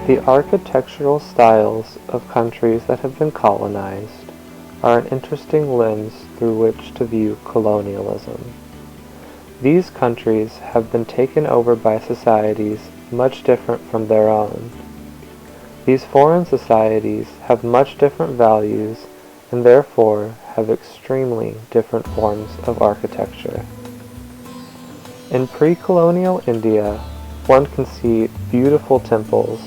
The architectural styles of countries that have been colonized are an interesting lens through which to view colonialism. These countries have been taken over by societies much different from their own. These foreign societies have much different values and therefore have extremely different forms of architecture. In pre-colonial India, one can see beautiful temples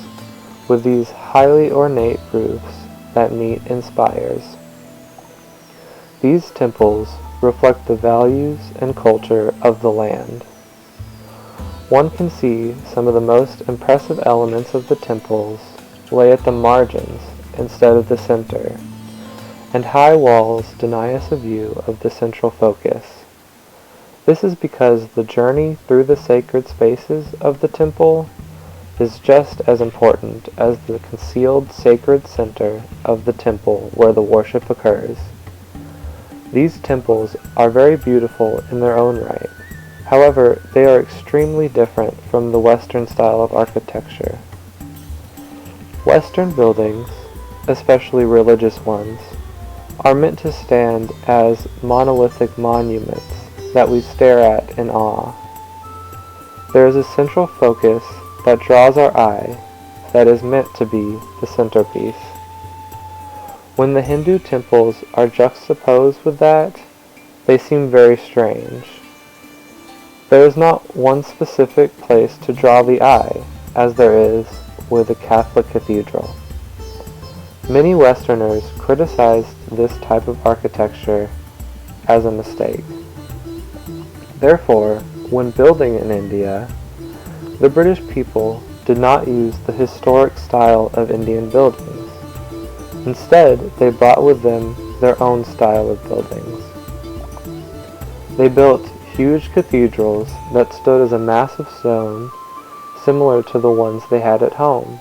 with these highly ornate roofs that meet in spires. These temples reflect the values and culture of the land. One can see some of the most impressive elements of the temples lay at the margins instead of the center, and high walls deny us a view of the central focus. This is because the journey through the sacred spaces of the temple is just as important as the concealed sacred center of the temple where the worship occurs. These temples are very beautiful in their own right. However, they are extremely different from the Western style of architecture. Western buildings, especially religious ones, are meant to stand as monolithic monuments that we stare at in awe. There is a central focus that draws our eye that is meant to be the centerpiece. When the Hindu temples are juxtaposed with that, they seem very strange. There is not one specific place to draw the eye, as there is with a Catholic cathedral. Many Westerners criticized this type of architecture as a mistake. Therefore, when building in India, the British people did not use the historic style of Indian buildings. Instead, they brought with them their own style of buildings. They built huge cathedrals that stood as a mass of stone similar to the ones they had at home.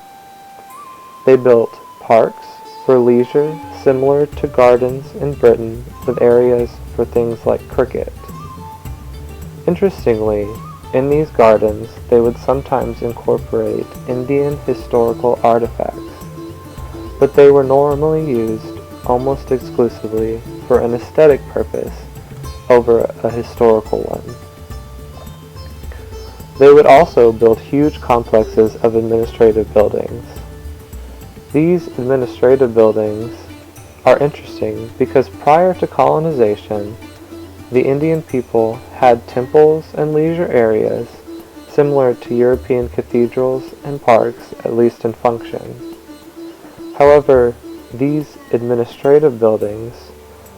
They built parks for leisure similar to gardens in Britain with areas for things like cricket. Interestingly, in these gardens they would sometimes incorporate Indian historical artifacts, but they were normally used almost exclusively for an aesthetic purpose over a historical one. They would also build huge complexes of administrative buildings. These administrative buildings are interesting because prior to colonization, the Indian people had temples and leisure areas similar to European cathedrals and parks, at least in function. However, these administrative buildings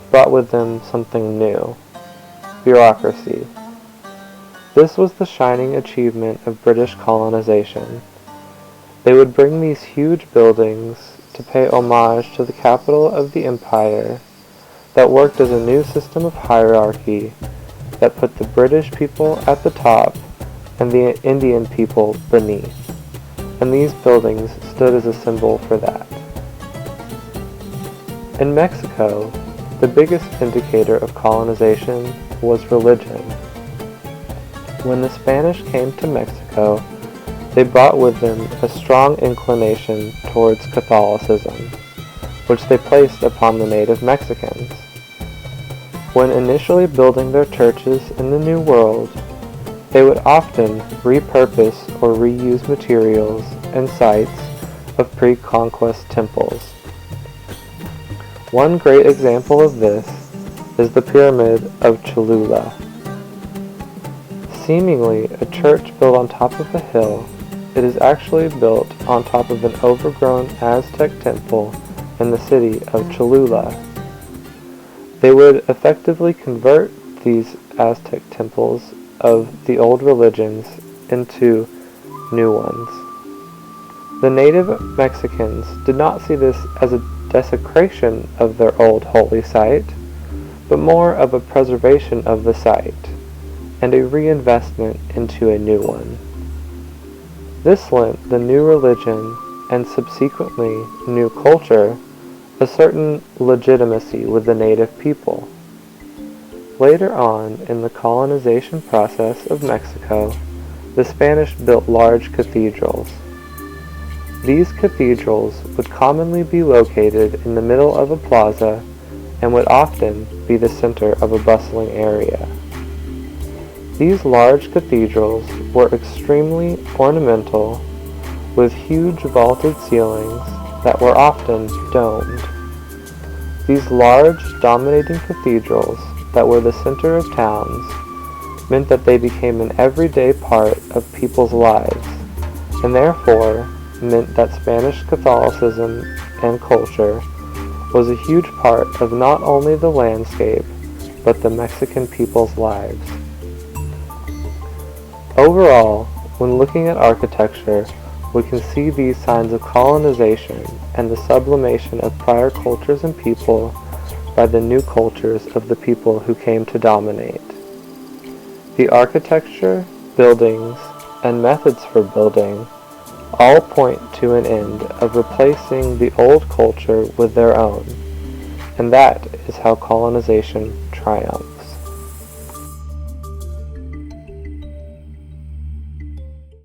brought with them something new: bureaucracy. This was the shining achievement of British colonization. They would bring these huge buildings to pay homage to the capital of the empire that worked as a new system of hierarchy that put the British people at the top and the Indian people beneath. And these buildings stood as a symbol for that. In Mexico, the biggest indicator of colonization was religion. When the Spanish came to Mexico, they brought with them a strong inclination towards Catholicism, which they placed upon the native Mexicans. When initially building their churches in the New World, they would often repurpose or reuse materials and sites of pre-conquest temples. One great example of this is the Pyramid of Cholula. Seemingly a church built on top of a hill, it is actually built on top of an overgrown Aztec temple in the city of Cholula. They would effectively convert these Aztec temples of the old religions into new ones. The native Mexicans did not see this as a desecration of their old holy site, but more of a preservation of the site and a reinvestment into a new one. This lent the new religion and subsequently new culture a certain legitimacy with the native people. Later on in the colonization process of Mexico, the Spanish built large cathedrals. These cathedrals would commonly be located in the middle of a plaza and would often be the center of a bustling area. These large cathedrals were extremely ornamental, with huge vaulted ceilings that were often domed. These large, dominating cathedrals that were the center of towns meant that they became an everyday part of people's lives, and therefore meant that Spanish Catholicism and culture was a huge part of not only the landscape, but the Mexican people's lives. Overall, when looking at architecture, we can see these signs of colonization and the sublimation of prior cultures and people by the new cultures of the people who came to dominate. The architecture, buildings, and methods for building all point to an end of replacing the old culture with their own, and that is how colonization triumphs.